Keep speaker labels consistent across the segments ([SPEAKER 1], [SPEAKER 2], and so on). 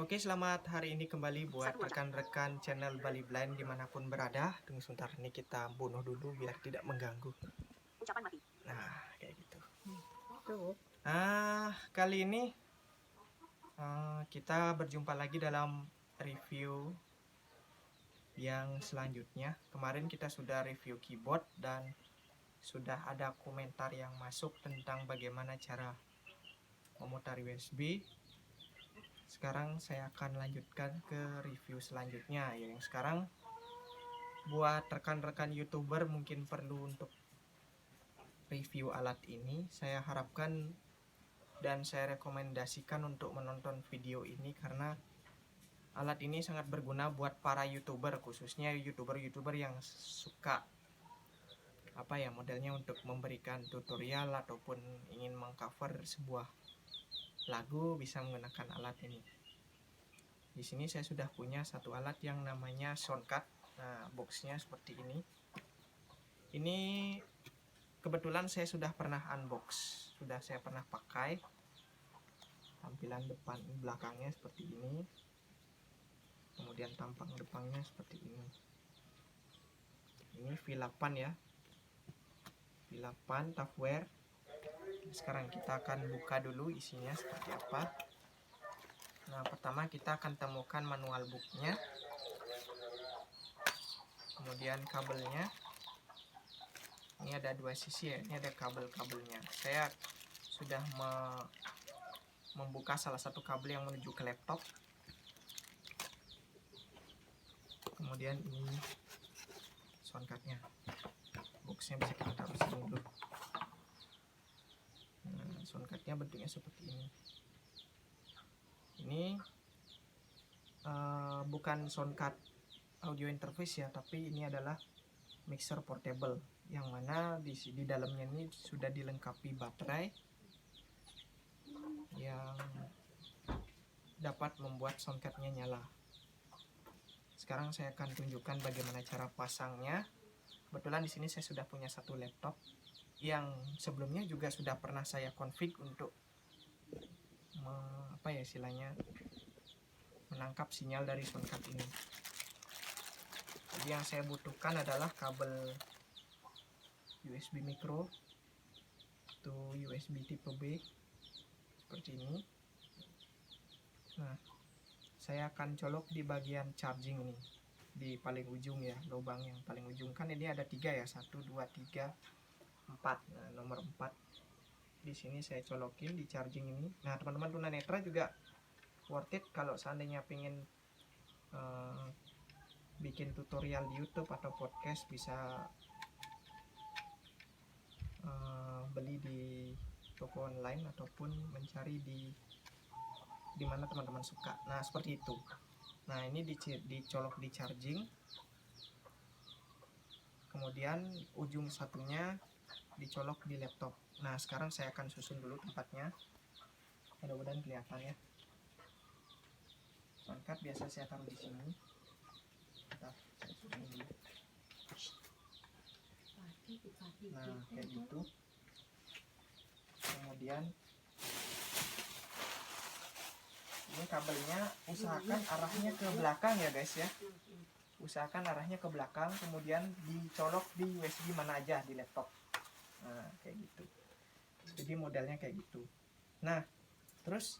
[SPEAKER 1] Oke, selamat hari ini kembali buat rekan-rekan channel Bali Blind dimanapun berada. Tunggu sebentar, ini kita bunuh dulu biar tidak mengganggu.
[SPEAKER 2] Ucapan mati.
[SPEAKER 1] Nah, kayak gitu.
[SPEAKER 2] Tuh.
[SPEAKER 1] Kali ini kita berjumpa lagi dalam review yang selanjutnya. Kemarin kita sudah review keyboard dan sudah ada komentar yang masuk tentang bagaimana cara memutar USB. Sekarang saya akan lanjutkan ke review selanjutnya. Yang sekarang buat rekan-rekan YouTuber mungkin perlu untuk review alat ini. Saya harapkan dan saya rekomendasikan untuk menonton video ini karena alat ini sangat berguna buat para YouTuber, khususnya YouTuber yang suka modelnya untuk memberikan tutorial ataupun ingin mengcover sebuah lagu bisa menggunakan alat ini. Di sini saya sudah punya satu alat yang namanya Soundcard. Nah, boxnya seperti ini. Ini kebetulan saya sudah pernah unbox, sudah saya pernah pakai. Tampilan depan belakangnya seperti ini. Kemudian tampang depannya seperti ini. Ini V8 ya. V8 Tupperware. Sekarang kita akan buka dulu isinya seperti apa. Nah, pertama kita akan temukan manual booknya, kemudian kabelnya. Ini ada dua sisi ya, ini ada kabel-kabelnya. Saya sudah membuka salah satu kabel yang menuju ke laptop. Kemudian ini soundcardnya, boxnya bisa kita taruh sini dulu. Nah, soundcardnya bentuknya seperti ini. Ini bukan soundcard audio interface ya, tapi ini adalah mixer portable yang mana di dalamnya ini sudah dilengkapi baterai yang dapat membuat soundcardnya nyala. Sekarang saya akan tunjukkan bagaimana cara pasangnya. Kebetulan di sini saya sudah punya satu laptop yang sebelumnya juga sudah pernah saya config untuk menangkap sinyal dari soundcard ini. Jadi yang saya butuhkan adalah kabel USB micro to USB tipe B seperti ini. Nah, saya akan colok di bagian charging ini, di paling ujung ya, lubang yang paling ujung. Kan ini ada 3 ya, 1, 2, 3, 4. Nah, nomor 4 di sini saya colokin di charging ini. Nah, teman-teman tunanetra juga worth it kalau seandainya pengen bikin tutorial di YouTube atau podcast, bisa beli di toko online ataupun mencari di mana teman-teman suka. Nah, seperti itu. Nah, ini dicolok di charging. Kemudian ujung satunya dicolok di laptop. Nah, sekarang saya akan susun dulu tempatnya. Mudah-mudahan kelihatan ya. Soundcard biasa saya taruh di sini. Nah, saya susun dulu. Nah, kayak gitu. Kemudian ini kabelnya usahakan arahnya ke belakang ya guys ya. Usahakan arahnya ke belakang, kemudian dicolok di USB mana aja di laptop. Nah, kayak gitu. Jadi modelnya kayak gitu. Nah, terus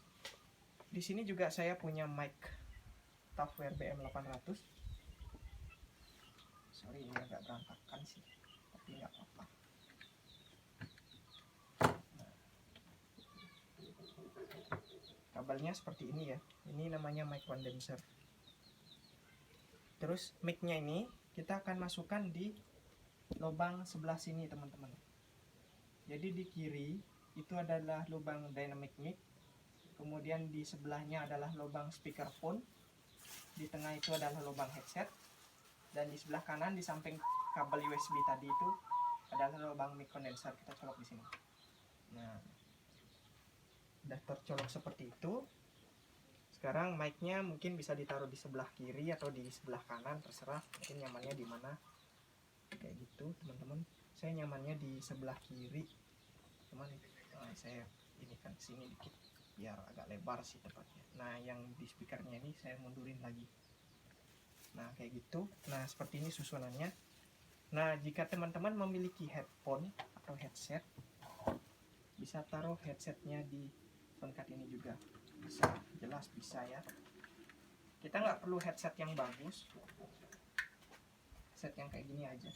[SPEAKER 1] di sini juga saya punya mic Tupperware BM800. Sorry, ini agak berantakan sih, tapi nggak apa-apa. Nah, kabelnya seperti ini ya. Ini namanya mic condenser. Terus mic-nya ini kita akan masukkan di lubang sebelah sini teman-teman. Jadi di kiri itu adalah lubang dynamic mic, kemudian di sebelahnya adalah lubang speakerphone, di tengah itu adalah lubang headset, dan di sebelah kanan di samping kabel USB tadi itu adalah lubang mic condenser. Kita colok di sini. Nah, udah tercolok seperti itu. Sekarang mic-nya mungkin bisa ditaruh di sebelah kiri atau di sebelah kanan, terserah mungkin nyamannya di mana. Kayak gitu teman-teman. Saya nyamannya di sebelah kiri. Cuman saya ini kan sini dikit. biar agak lebar sih tepatnya. Nah yang di speakernya ini saya mundurin lagi. Nah kayak gitu. Nah seperti ini susunannya. Nah jika teman-teman memiliki headphone atau headset, bisa taruh headsetnya di soundcard ini juga, bisa, jelas bisa ya. Kita nggak perlu headset yang bagus, headset yang kayak gini aja.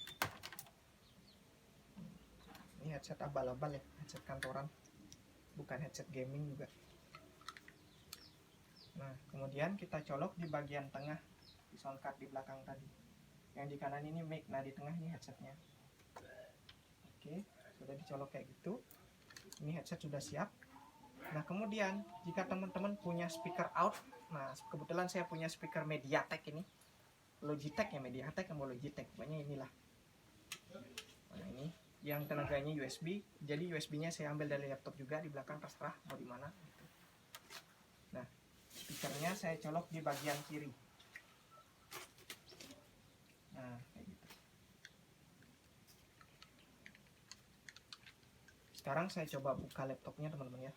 [SPEAKER 1] Ini headset abal-abal ya, headset kantoran, bukan headset gaming juga. Nah kemudian kita colok di bagian tengah di soundcard di belakang tadi. Yang di kanan ini mic, nah di tengah ini headsetnya. Oke, sudah dicolok kayak gitu. Ini headset sudah siap. Nah kemudian jika teman-teman punya speaker out, nah kebetulan saya punya speaker Mediatek ini, Logitech ya, Mediatek sama Logitech, pokoknya inilah. Nah ini yang tenaganya USB, jadi USB-nya saya ambil dari laptop juga, di belakang terserah mau di mana. Nah speakernya saya colok di bagian kiri. Nah kayak gitu. Sekarang saya coba buka laptopnya teman-teman ya.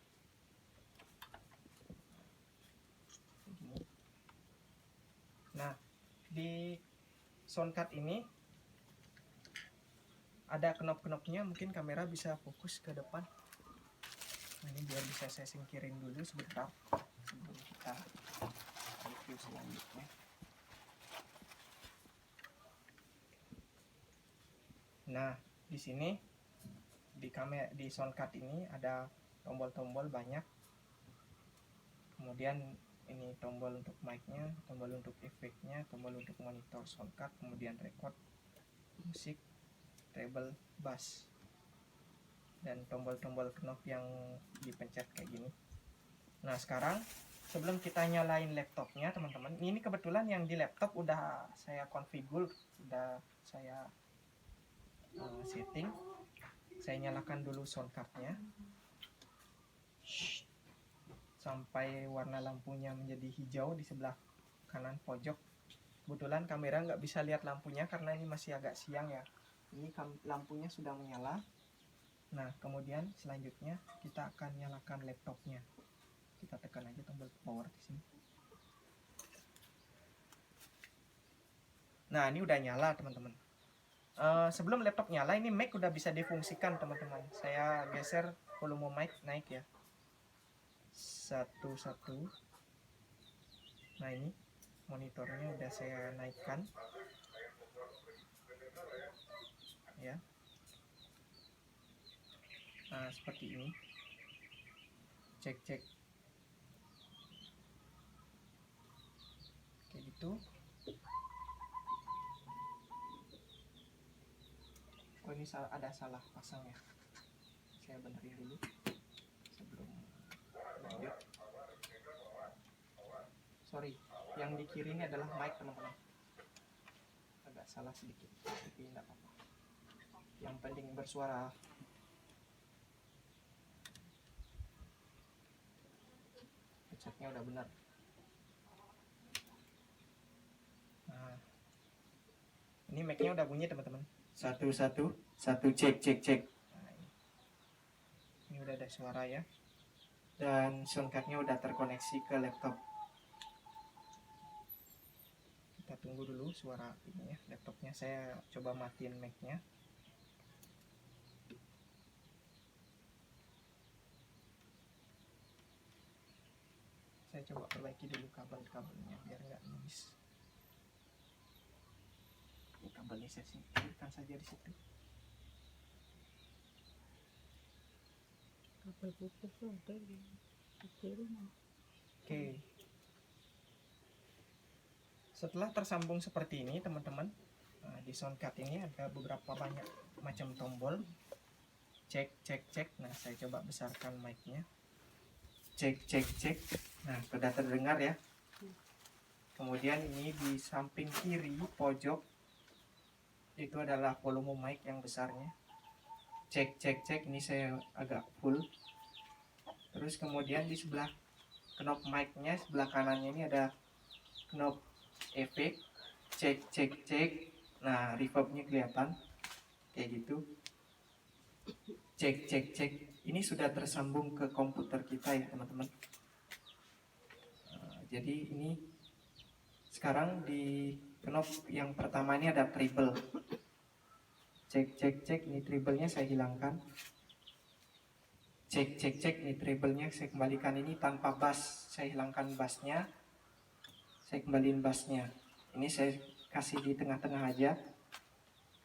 [SPEAKER 1] Nah di soundcard ini ada knop-knopnya, mungkin kamera bisa fokus ke depan. Nah ini biar bisa saya singkirin dulu sebentar sebelum kita review selanjutnya. Nah di sini di soundcard ini ada tombol-tombol banyak. Kemudian ini tombol untuk mic-nya, tombol untuk efeknya, tombol untuk monitor soundcard, kemudian record, musik, treble, bass, dan tombol-tombol knob yang dipencet kayak gini. Nah sekarang sebelum kita nyalain laptopnya teman-teman, ini kebetulan yang di laptop udah saya configure, udah saya setting. Saya nyalakan dulu soundcardnya sampai warna lampunya menjadi hijau di sebelah kanan pojok. Kebetulan kamera nggak bisa lihat lampunya karena ini masih agak siang ya. Ini lampunya sudah menyala. Nah kemudian selanjutnya kita akan nyalakan laptopnya. Kita tekan aja tombol power di sini. Nah ini udah nyala teman-teman. Sebelum laptop nyala, ini mic udah bisa difungsikan teman-teman. Saya geser volume mic naik ya, satu-satu. Nah ini monitornya udah saya naikkan ya. Nah seperti ini, cek kayak gitu. Oh ini ada salah pasang ya, saya benerin dulu sebelum lanjut. Sorry, yang di kiri ini adalah mic teman-teman, agak salah sedikit tapi tidak apa-apa, yang penting bersuara. Headsetnya udah benar. Nah ini mic-nya udah bunyi teman-teman, satu cek. Nah, ini udah ada suara ya, dan soundcardnya udah terkoneksi ke laptop. Kita tunggu dulu suara ini ya, laptopnya. Saya coba matiin mic-nya. Saya coba perbaiki dulu kabel-kabelnya biar nggak noise. Ini kabelnya saya singkirkan saja di situ.
[SPEAKER 2] Kabel putus tuh ada di kiri.
[SPEAKER 1] Oke. Setelah tersambung seperti ini teman-teman, nah, di soundcard ini ada beberapa banyak macam tombol. Cek. Nah saya coba besarkan mic-nya. Cek. Nah sudah terdengar ya. Kemudian ini di samping kiri pojok itu adalah volume mic yang besarnya. Cek. Ini saya agak full. Terus kemudian di sebelah knob mic-nya, sebelah kanannya ini ada knob efek. Cek. Nah reverb-nya kelihatan kayak gitu. Cek. ini sudah tersambung ke komputer kita ya teman-teman. Jadi ini sekarang di knob yang pertama ini ada treble. Cek, ini treble-nya saya hilangkan. Cek, ini treble-nya saya kembalikan, ini tanpa bass. Saya hilangkan bassnya, saya kembaliin bassnya. Ini saya kasih di tengah-tengah aja.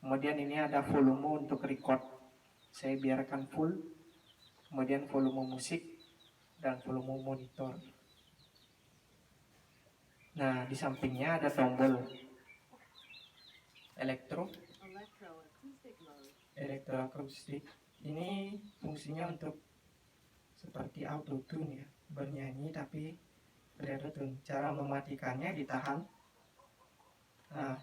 [SPEAKER 1] Kemudian ini ada volume untuk record, saya biarkan full. Kemudian volume musik dan volume monitor. Nah, di sampingnya ada tombol elektroakustik. Ini fungsinya untuk seperti auto tune ya, bernyanyi tapi berauto tune. Cara mematikannya ditahan. Nah,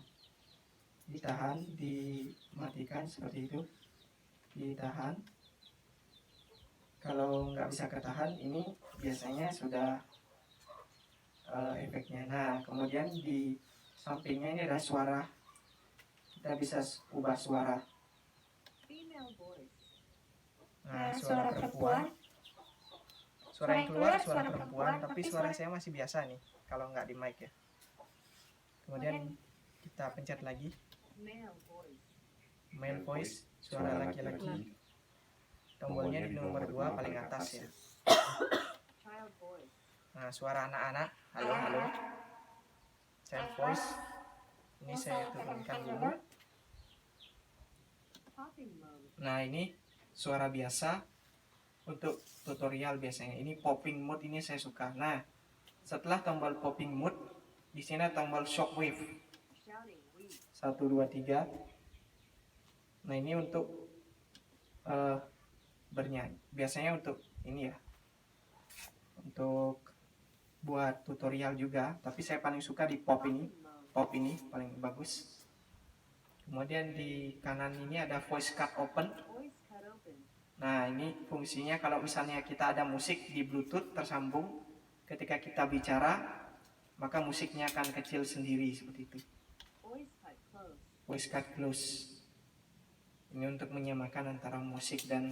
[SPEAKER 1] ditahan, dimatikan seperti itu. Ditahan. Kalau nggak bisa ketahan, ini biasanya sudah efeknya. Nah, kemudian di sampingnya ini ada suara. Kita bisa ubah suara. Nah, suara perempuan. Suara yang keluar suara perempuan, tapi suara saya masih biasa nih kalau nggak di mic ya. Kemudian kita pencet lagi. Male voice, suara laki-laki. Tombolnya di nomor 2 paling atas ya. Nah, suara anak-anak, halo. Child voice. Ini saya turunkan dulu. Nah, ini suara biasa untuk tutorial biasanya. Ini popping mode, ini saya suka. Nah, setelah tombol popping mode, di sini tombol shockwave. 1 2 3. Nah, ini untuk bernyanyi. Biasanya untuk ini ya. Untuk buat tutorial juga, tapi saya paling suka di pop ini. Pop ini paling bagus. Kemudian di kanan ini ada voice cut open. Nah, ini fungsinya kalau misalnya kita ada musik di Bluetooth tersambung, ketika kita bicara, maka musiknya akan kecil sendiri seperti itu. Voice cut close. Ini untuk menyamakan antara musik dan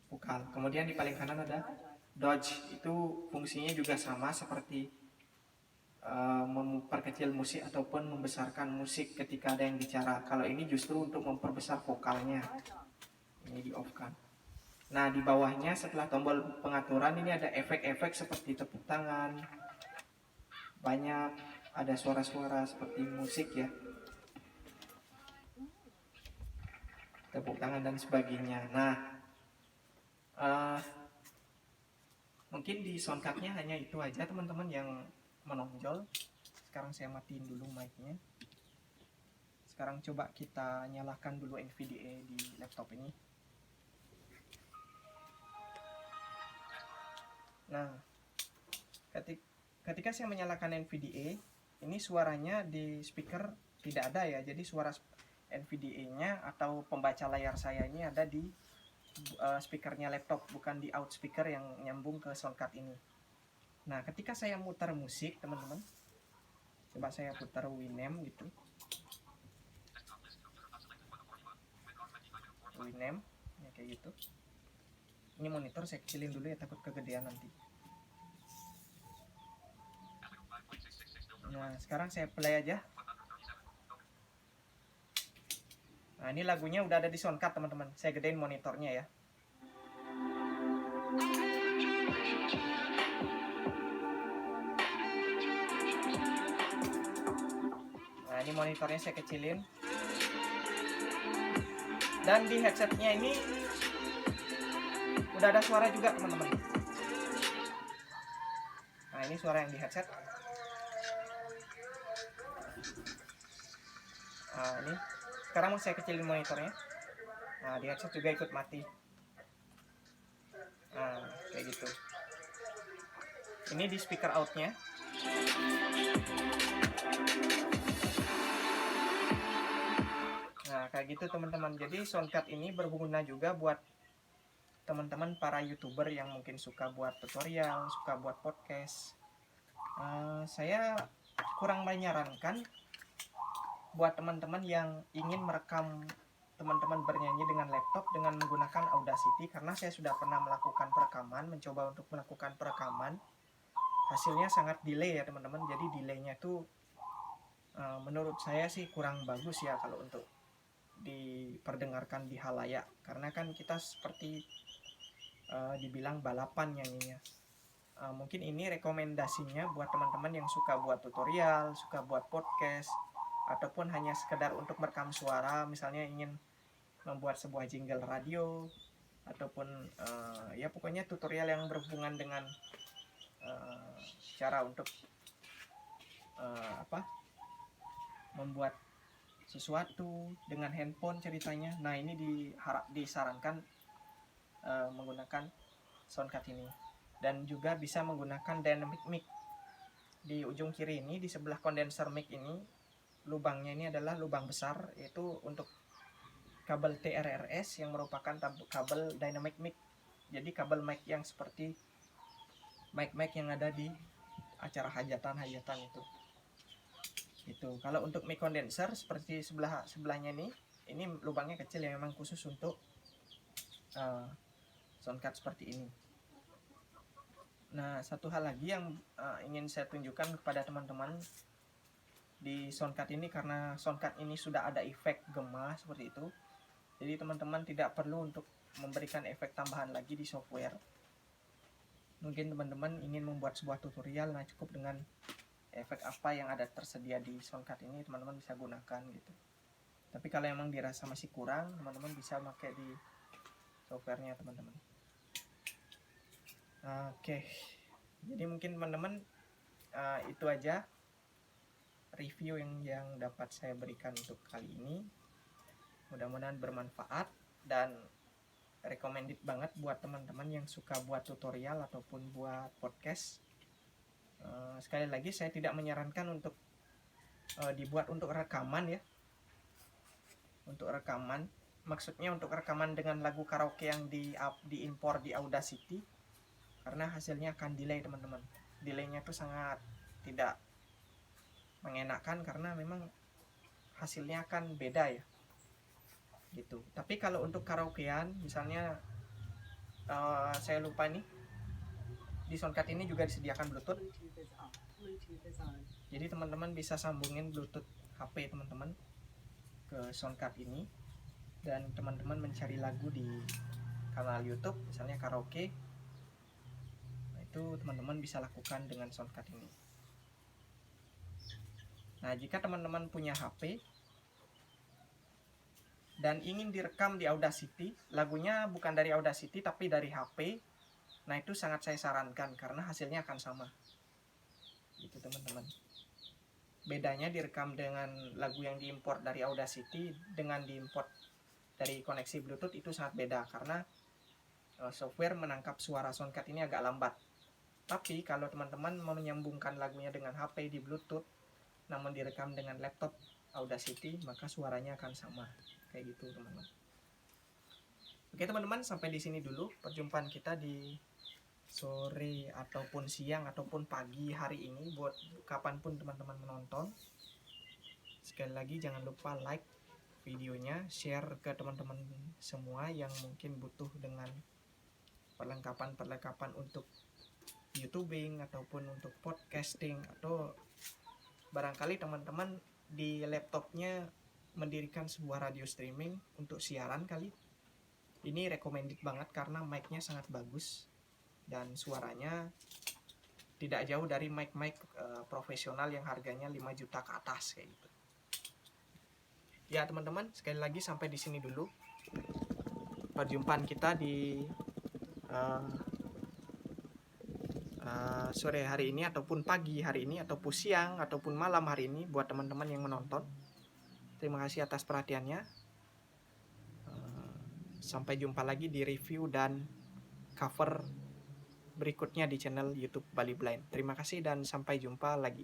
[SPEAKER 1] vokal. Kemudian di paling kanan ada dodge. Itu fungsinya juga sama seperti memperkecil musik ataupun membesarkan musik ketika ada yang bicara. Kalau ini justru untuk memperbesar vokalnya. Ini di off kan. Nah, di bawahnya setelah tombol pengaturan ini ada efek-efek seperti tepuk tangan. Banyak ada suara-suara seperti musik ya. Tepuk tangan dan sebagainya. Nah, mungkin di soundcardnya hanya itu aja teman-teman yang menonjol. Sekarang saya matiin dulu mic-nya. Sekarang coba kita nyalakan dulu NVDA di laptop ini. Nah, ketika saya menyalakan NVDA, ini suaranya di speaker tidak ada ya. Jadi suara NVDA-nya atau pembaca layar saya ini ada di speakernya laptop, bukan di out speaker yang nyambung ke soundcard ini. Nah, ketika saya mutar musik, teman-teman, coba saya putar Winamp gitu. Winamp, ya kayak gitu. Ini monitor saya kecilin dulu ya, takut kegedean nanti. Nah, sekarang saya play aja. Nah, ini lagunya udah ada di soundcard, teman-teman. Saya gedein monitornya ya. Nah, ini monitornya saya kecilin. Dan di headsetnya ini udah ada suara juga, teman-teman. Nah, ini suara yang di headset. Nah, ini sekarang mau saya kecilin monitornya. Nah, di headset juga ikut mati. Nah, kayak gitu. Ini di speaker outnya. Nah, kayak gitu teman-teman. Jadi soundcard ini berguna juga buat teman-teman para YouTuber yang mungkin suka buat tutorial, suka buat podcast. Saya kurang menyarankan buat teman-teman yang ingin merekam teman-teman bernyanyi dengan laptop dengan menggunakan Audacity, karena saya sudah pernah melakukan perekaman, mencoba untuk melakukan perekaman, hasilnya sangat delay ya teman-teman. Jadi delaynya tuh menurut saya sih kurang bagus ya kalau untuk diperdengarkan di halayak, karena kan kita seperti dibilang balapan nyanyinya. Mungkin ini rekomendasinya buat teman-teman yang suka buat tutorial, suka buat podcast, ataupun hanya sekedar untuk merekam suara, misalnya ingin membuat sebuah jingle radio, ataupun ya pokoknya tutorial yang berhubungan dengan cara untuk membuat sesuatu dengan handphone ceritanya. Nah ini disarankan menggunakan Soundcard ini, dan juga bisa menggunakan dynamic mic. Di ujung kiri ini, di sebelah kondenser mic ini, lubangnya ini adalah lubang besar, yaitu untuk kabel TRRS yang merupakan kabel dynamic mic. Jadi kabel mic yang seperti mic yang ada di acara hajatan itu. Kalau untuk mic condenser seperti sebelahnya ini lubangnya kecil ya, memang khusus untuk Soundcard seperti ini. Nah, satu hal lagi yang ingin saya tunjukkan kepada teman-teman di Soundcard ini, karena Soundcard ini sudah ada efek gema seperti itu, jadi teman-teman tidak perlu untuk memberikan efek tambahan lagi di software. Mungkin teman-teman ingin membuat sebuah tutorial, nah cukup dengan efek apa yang ada tersedia di Soundcard ini teman-teman bisa gunakan gitu. Tapi kalau emang dirasa masih kurang, teman-teman bisa pakai di softwarenya teman-teman. Oke, jadi mungkin teman-teman itu aja review yang dapat saya berikan untuk kali ini. Mudah-mudahan bermanfaat dan recommended banget buat teman-teman yang suka buat tutorial ataupun buat podcast. Sekali lagi saya tidak menyarankan untuk dibuat untuk rekaman ya. Untuk rekaman, maksudnya untuk rekaman dengan lagu karaoke yang diimpor di Audacity, karena hasilnya akan delay teman-teman. Delaynya itu sangat tidak mengenakan karena memang hasilnya akan beda ya gitu. Tapi kalau untuk karaokean misalnya saya lupa nih, di Soundcard ini juga disediakan Bluetooth. Jadi teman-teman bisa sambungin Bluetooth HP teman-teman ke Soundcard ini, dan teman-teman mencari lagu di kanal YouTube misalnya karaoke. Itu teman-teman bisa lakukan dengan Soundcard ini. Nah, jika teman-teman punya HP dan ingin direkam di Audacity, lagunya bukan dari Audacity tapi dari HP, nah itu sangat saya sarankan karena hasilnya akan sama. Itu teman-teman. Bedanya direkam dengan lagu yang diimpor dari Audacity dengan diimport dari koneksi Bluetooth itu sangat beda, karena software menangkap suara Soundcard ini agak lambat. Tapi kalau teman-teman mau menyambungkan lagunya dengan HP di Bluetooth namun direkam dengan laptop Audacity, maka suaranya akan sama. Kayak gitu teman-teman. Oke teman-teman, sampai di sini dulu perjumpaan kita di sore ataupun siang ataupun pagi hari ini, buat kapanpun teman-teman menonton. Sekali lagi jangan lupa like videonya, share ke teman-teman semua yang mungkin butuh dengan perlengkapan untuk YouTubing ataupun untuk podcasting, atau barangkali teman-teman di laptopnya mendirikan sebuah radio streaming untuk siaran kali. Ini recommended banget karena mic-nya sangat bagus dan suaranya tidak jauh dari mic profesional yang harganya 5 juta ke atas kayak gitu. Ya teman-teman, sekali lagi sampai di sini dulu perjumpaan kita di sore hari ini ataupun pagi hari ini ataupun siang ataupun malam hari ini buat teman-teman yang menonton. Terima kasih atas perhatiannya. Sampai jumpa lagi di review dan cover berikutnya di channel YouTube Bali Blind. Terima kasih dan sampai jumpa lagi.